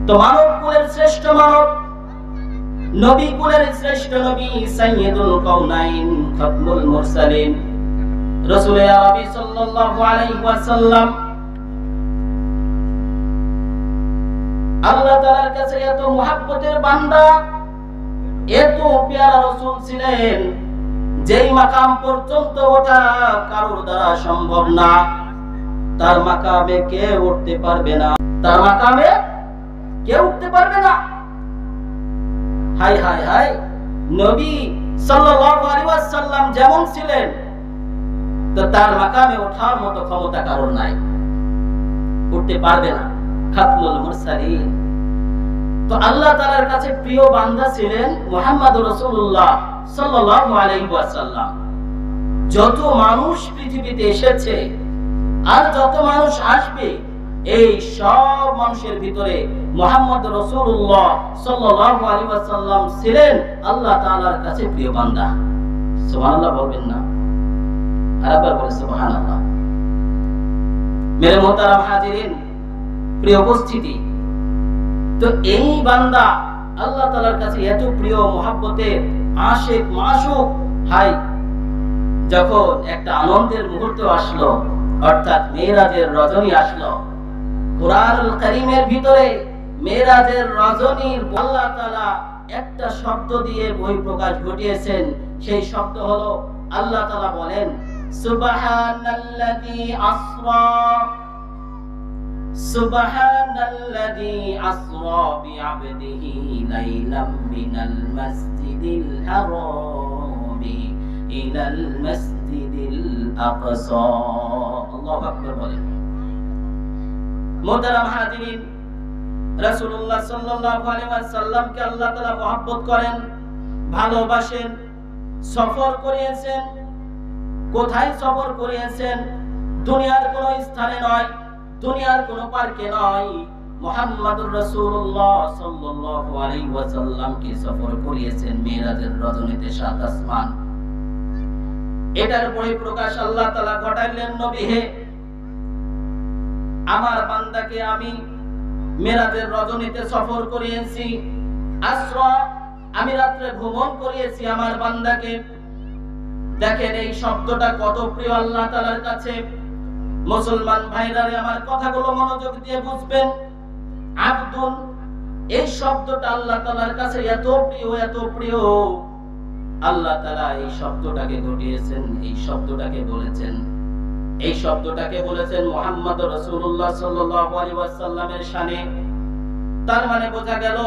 তো মানব কুলের শ্রেষ্ঠ মানব, নবী কুলের শ্রেষ্ঠ নবী, সাইয়্যিদুল কাউনাইন, খাতমুল মুরসালিন, রাসূল আরবি সাল্লাল্লাহু আলাইহি ওয়াসাল্লাম আল্লাহ তাআলার কাছে এত মুহাব্বতের বান্দা, এত পেয়ারা রাসূল ছিলেন, যেই মাকাম পর্যন্ত ওঠা কারোর দ্বারা সম্ভব না, তার মাকামে কেউ উঠতে পারবে না, তার মাকামে কেউ উঠতে পারবে না। হাই হাই হাই, নবী সাল্লাল্লাহু আলাইহি ওয়াসাল্লাম যেমন ছিলেন, তো তার মাকামে ওঠার মতো ক্ষমতা কারোর নাই, উঠতে পারবে না। খাতমুল মুরসালিন। তো আল্লাহ তাআলার কাছে প্রিয় বান্দা ছিলেন মুহাম্মদুর রাসূলুল্লাহ সাল্লাল্লাহু আলাইহি ওয়াসাল্লাম। যত মানুষ পৃথিবীতে এসেছে আর যত মানুষ আসবে, এই সব মানুষের ভিতরে মুহাম্মদ রাসূলুল্লাহ সাল্লাল্লাহু আলাইহি ওয়াসাল্লাম ছিলেন আল্লাহ তাআলার কাছে প্রিয় বান্দা। সুবহানাল্লাহ বলবেন না? আরেকবার বলেন সুবহানাল্লাহ। মেরে মোহতারাম হাজিরিন, প্রিয় উপস্থিতি, তো এই বান্দা আল্লাহ তাআলার কাছে এত প্রিয়, মুহাব্বতের আশিক মাশুক। হাই, যখন একটা আনন্দের মুহূর্ত আসলো, অর্থাৎ মেরাজের রজনী আসলো, কুরআনুল কারীমের ভিতরে মেরাজের রজনীর আল্লাহ তাআলা একটা শব্দ দিয়ে বহিঃপ্রকাশ ঘটিয়েছেন। সেই শব্দ হলো, আল্লাহ তাআলা বলেন সুবহানাল্লাযী আসরা, সুবহানাল্লাযী আসরা বিআবদিহি লাইলাম মিনাল মাসজিদিল হারামি ইলাল মাসজিদিল আকসা। আল্লাহু আকবার বলেন। মুহতারাম হাজিরিন, রাসূলুল্লাহ সাল্লাল্লাহু আলাইহি ওয়াসাল্লামকে আল্লাহ তাআলা মহব্বত করেন, ভালোবাসেন, সফর করিয়েছেন। কোথায় সফর করিয়েছেন? দুনিয়ার কোন স্থানে নয়, দুনিয়ার কোন পার্কে নয়, মুহাম্মদুর রাসূলুল্লাহ সাল্লাল্লাহু আলাইহি ওয়াসাল্লামকে সফর করিয়েছেন মেরাজের রজনীতে সাত আসমান। এটার বহিঃপ্রকাশ আল্লাহ তাআলা ঘটাইলেন, নবী হে, আমার বান্দাকে আমি মেরাজের রজনীতে সফর করিয়েছি, আসরা, আমি রাত্রে ভ্রমণ করিয়েছি আমার বান্দাকে। দেখেন এই শব্দটা কত প্রিয় আল্লাহ তাআলার কাছে। মুসলমান ভাইরা আমার কথাগুলো মনোযোগ দিয়ে বুঝবেন। আব্দুন, এই শব্দটা আল্লাহ তাআলার কাছে এত প্রিয়, এত প্রিয়, আল্লাহ তাআলা এই শব্দটাকে ঘটিয়েছেন, এই শব্দটাকে বলেছেন, এই শব্দটাকে বলেছেন মুহাম্মদ রাসূলুল্লাহ সাল্লাল্লাহু আলাইহি ওয়াসাল্লামের শানে। তার মানে বোঝা গেল,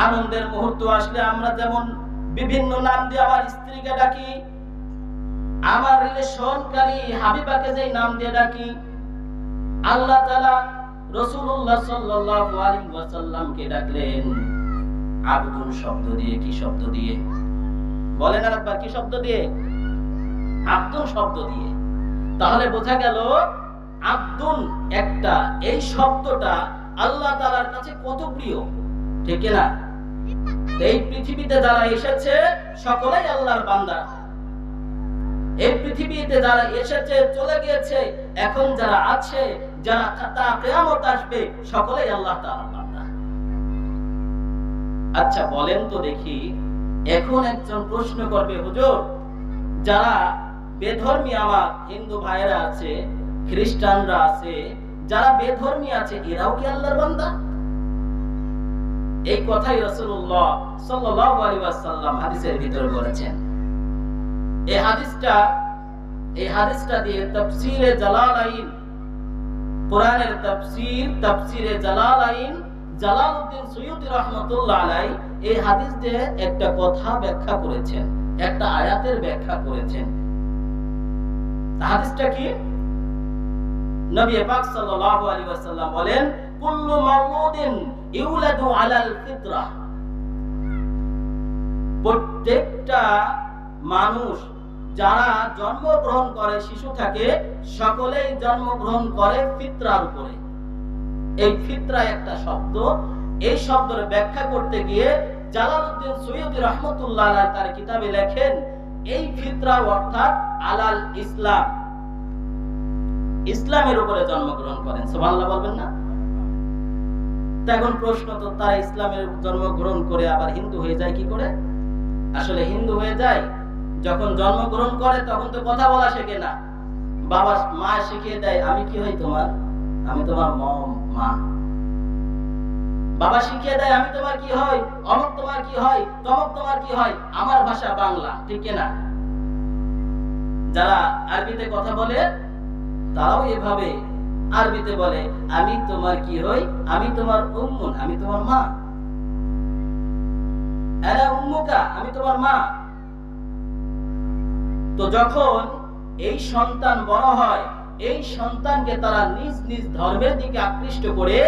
আনন্দের মুহূর্ত আসলে আমরা যেমন বিভিন্ন নাম দিয়ে আমার স্ত্রীকে ডাকি, আমার রিলেশনকারী হাবিবাকে যেই নাম দিয়ে ডাকি, আল্লাহ তাআলা রাসূলুল্লাহ সাল্লাল্লাহু আলাইহি ওয়াসাল্লামকে ডাকলেন আব্দুন শব্দ দিয়ে। কি শব্দ দিয়ে বলেন আরেকবার? কি শব্দ দিয়ে? আব্দুন শব্দ দিয়ে। তাহলে বোঝা গেল আব্দুন একটা, এই শব্দটা আল্লাহ তাআলার কাছে কত প্রিয়, ঠিক না? এই পৃথিবীতে যারা এসেছে সকলেই আল্লাহর বান্দা। এই পৃথিবীতে যারা এসেছে, চলে গিয়েছে, এখন যারা আছে, যারা কিয়ামত আসবে, সকলেই আল্লাহ তাআলার বান্দা। আচ্ছা বলেন তো দেখি, এখন একজন প্রশ্ন করবে, হুজুর, যারা বেধর্মী আমার হিন্দু ভাইরা আছে, খ্রিস্টানরা আছে, যারা বেধর্মী আছে, এরাও কি আল্লাহর বান্দা? এই কথাই রাসূলুল্লাহ সাল্লাল্লাহু আলাইহি ওয়াসাল্লাম হাদিসের ভিতরে বলেছেন। এই হাদিসটা দিয়ে তাফসীরে জালালাইন, কোরআনের তাফসীরে জালালাইন, জালালউদ্দিন সুয়ুতী রাহমাতুল্লাহ আলাইহি এই হাদিস দিয়ে একটা কথা ব্যাখ্যা করেছেন, একটা আয়াতের ব্যাখ্যা করেছেন। হাদিসটা কি? নবী পাক সাল্লাল্লাহু আলাইহি ওয়াসাল্লাম বলেন, কুল্লু মাউলুদিন ইউলাদু আলাল ফিতরাহ, প্রত্যেকটা মানুষ যারা জন্মগ্রহণ করে, শিশু থাকে, সকলেই জন্মগ্রহণ করে ফিতরার উপরে। এই ফিতরা একটা শব্দ, এই শব্দের ব্যাখ্যা করতে গিয়ে জালালউদ্দিন সুয়ুতী রাহমাতুল্লাহ আলাইহি তার কিতাবে লেখেন, এই ফিতরা অর্থাৎ আলাল ইসলাম, ইসলামের উপরে জন্মগ্রহণ করেন। সুবহানাল্লাহ বলবেন না? এখন প্রশ্ন, তো তারা ইসলামের জন্মগ্রহণ করে আবার হিন্দু হয়ে যায় কি করে? আসলে হিন্দু হয়ে যায় যখন জন্মগ্রহণ করে, তখন তো কথা বলা শেখে না। বাবা মা শিখিয়ে দেয়, আমি কি হই তোমার? আমি তোমার মা। বাবা শিখিয়ে দেয়, আমি তোমার কি হয়? অমুক তোমার কি হয়? তমুক তোমার কি হয়? আমার ভাষা বাংলা, ঠিক না? যারা আরবিতে কথা বলে তারাও এভাবে আরবিতে বলে, আমি তোমার কি হই? আমি তোমার উম্মুন, আমি তোমার মা। আনা উম্মুকা, আমি তোমার মা। তো যখন এই সন্তান বড় হয়, এই সন্তানকে তারা নিজ নিজ ধর্মের দিকে আকৃষ্ট করে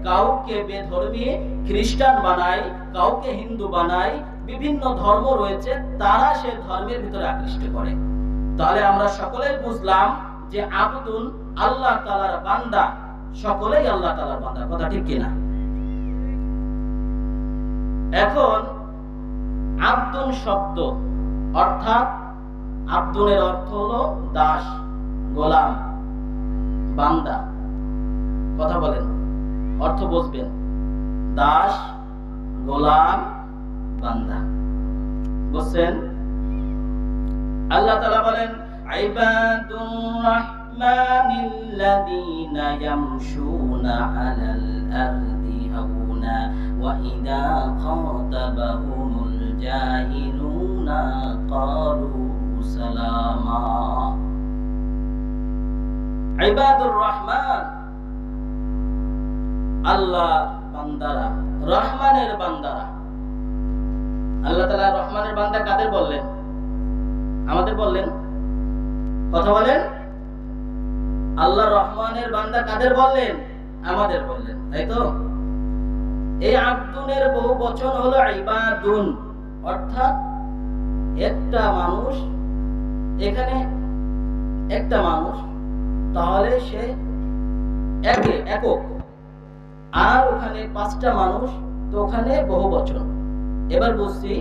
কাউকে বেধর্মী খ্রিস্টান বানায়, কাউকে হিন্দু বানায়, বিভিন্ন ধর্ম রয়েছে, তারা সে ধর্মের ভিতরে আকৃষ্ট করে। তাহলে আমরা সকলেই বুঝলাম যে আব্দুন আল্লাহ তাআলার বান্দা, সকলেই আল্লাহ তাআলার বান্দা, কথা ঠিক কিনা? এখন আব্দুন শব্দ অর্থাৎ আব্দুনের অর্থ হলো দাস, গোলাম, বান্দা। কথা বলেন, অর্থ বুঝবেন। দাস, গোলাম, বান্দা, বুঝছেন? আল্লাহ তাআলা বলেন, ইবাদুর রাহমানিল্লাযীনা ইয়ামশুনা আলাল আরদি হাওনা ওয়া ইযা খাতাবাহুমুল জাহিলুনা ক্বালু সালামা। ইবাদুর রহমান, আল্লাহ বান্দারা, রহমানের বান্দারা। আল্লাহ তাআলা রহমানের বান্দা কাদের বললেন? আমাদের বললেন? কথা বলেন। আল্লাহ রহমানের বান্দা কাদের বললেন? আমাদের বললেন, তাই তো? এই আব্দুনের বহু বচন হলো ইবাদুন, অর্থাৎ একটা মানুষ, এখানে একটা মানুষ, তাহলে সে একক, আর ওখানে পাঁচটা মানুষ, তো ওখানে বহু বচন। এবার বুঝছি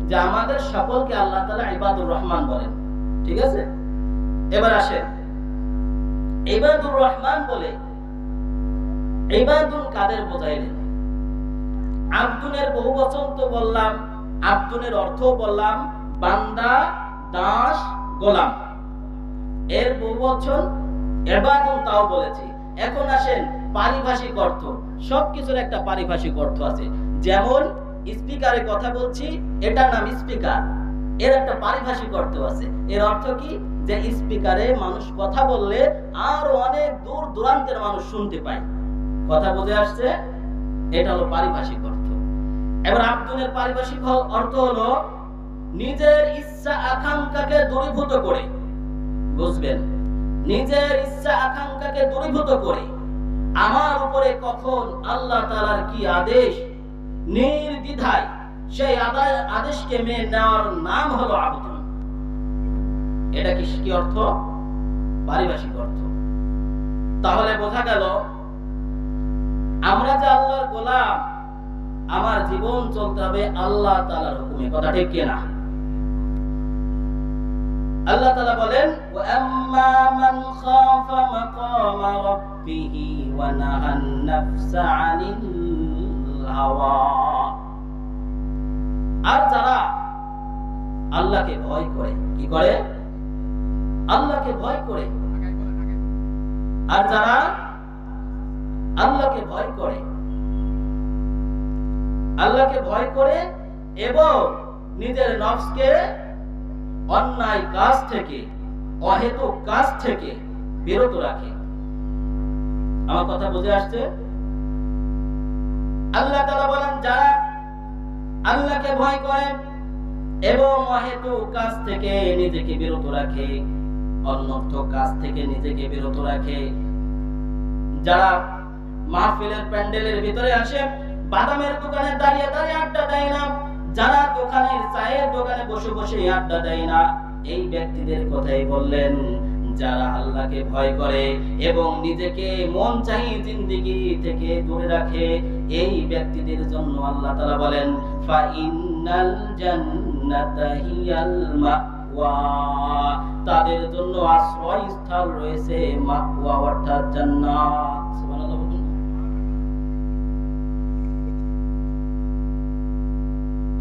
যে আমাদের সকলকে আল্লাহ তাআলা ইবাদুর রহমান বলেন, ঠিক আছে? এবার আসেন, ইবাদুর রহমান বলে ইবাদুন কাদের বোঝাইলেন? আব্দুনের বহু বচন তো বললাম, আব্দুনের অর্থ বললাম বান্দা, দাস, গোলাম। এর বহু বচন ইবাদুন তাও বলেছি। এখন আসেন পারিভাষিক অর্থ। সবকিছুর একটা পারিভাষিক অর্থ আছে। যেমন স্পিকারে কথা বলছি, এটার নাম স্পিকার, এর একটা পারিভাষিক অর্থ আছে। এর অর্থ কি? যে স্পিকারে মানুষ কথা বললে আর অনেক দূর দূরান্তের মানুষ শুনতে পায়। কথা বুঝে আসছে? এটা হলো পারিভাষিক অর্থ। এবার আব্দুনের পারিভাষিক অর্থ হলো নিজের ইচ্ছা আকাঙ্ক্ষাকে দূরীভূত করে, বুঝবেন? নিজের ইচ্ছা আকাঙ্ক্ষাকে দূরীভূত করে আমার উপরে কখন আল্লাহ তাআলার কি আদেশ, নির্দ্বিধায় সেই আদেশকে মেনে নেওয়ার নাম হলো আব্দুন। এটা কি অর্থ? পারিভাষিক অর্থ। তাহলে বোঝা গেল আমরা যে আল্লাহর গোলাম, আমার জীবন চলতে হবে আল্লাহ তাআলার হুকুমে, কথা ঠিক কিনা? আল্লাহ তাআলা বলেন, ওয়া আম্মা মান খাফা মাকামা রাব্বিহি ওয়া নাহান নাফসা আনিল হাওয়া। আর যারা আল্লাহকে ভয় করে, কি করে? আল্লাহকে ভয় করে। আর যারা আল্লাহকে ভয় করে, আল্লাহকে ভয় করে এবং নিজের নফসকে অন্যায় কাজ থেকে, অহেতুক কাজ থেকে বিরত রাখে। আমার কথা বুঝে আসছে? আল্লাহ তাআলা বলেন, যারা আল্লাহকে ভয় করে এবং অহেতুক কাজ থেকে নিজেকে বিরত রাখে, অনর্থক কাজ থেকে নিজেকে বিরত রাখে, যারা মাহফিলের প্যান্ডেলের ভিতরে আসে, বাদামের দোকানে দাঁড়িয়ে দাঁড়িয়ে আড্ডা দেয় না, যারা দোকানের চায়ের দোকানে বসে বসে আড্ডা দেয় না, এই ব্যক্তিদের কথাই বললেন। যারা আল্লাহকে ভয় করে এবং নিজেকে মন চাহি জিন্দেগি থেকে দূরে রাখে, এই ব্যক্তিদের জন্য আল্লাহ তাআলা বলেন, ফা ইন্নাল জান্নাতা হিয়াল মাওয়া, তাদের জন্য আশ্রয়স্থল রয়েছে, মাওয়া অর্থাৎ জান্নাত। সুবহানাল্লাহ।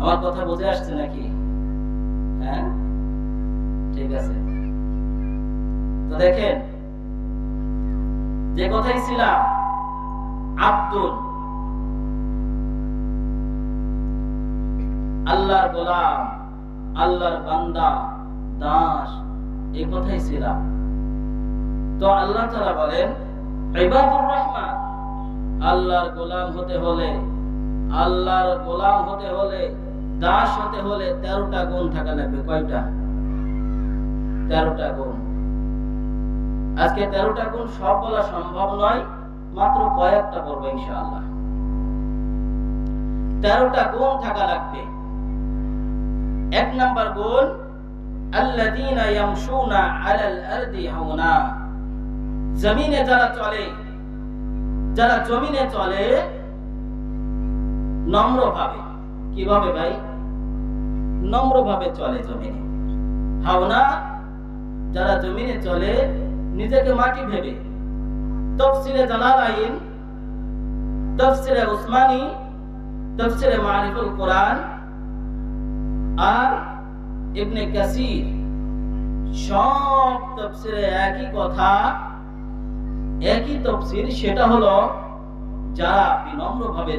আমার কথা বুঝে আসছে নাকি? হ্যাঁ, ঠিক আছে। তো দেখেন, যে কথাই ছিলাম, আব্দুল, আল্লাহর গোলাম, আল্লাহর বান্দা, দাস, এই কথাই ছিলাম। তো আল্লাহ তাআলা বলেন ইবাদুর রহমান, আল্লাহর গোলাম হতে হলে, আল্লাহর গোলাম হতে হলে, দাস হতে হলে 13টা গুণ থাকা লাগবে। কয়টা? 13টা গুণ। আজকে 13টা গুণ সব বলা সম্ভব নয়, মাত্র কয়েকটা বলবো ইনশাআল্লাহ। 13টা গুণ থাকা লাগবে। 1 নাম্বার গুণ, আল্লাযীনা ইয়ামশুনা আলাল আরদি হাওনা, জমিনে যারা চলে, যারা জমিনে চলে নম্রভাবে। কিভাবে ভাই? নম্রভাবে চলে জমিনে। হাওনা, যারা জমিনে চলে নিজেকে মাটি ভেবে। তাফসীরে জালালাইন, তাফসীরে উসমানী, তাফসীরে মারিফুল কোরআন আর ইবনে কাসির, সব তাফসীরে একই কথা, একই তাফসীর, সেটা হলো যারা বিনম্রভাবে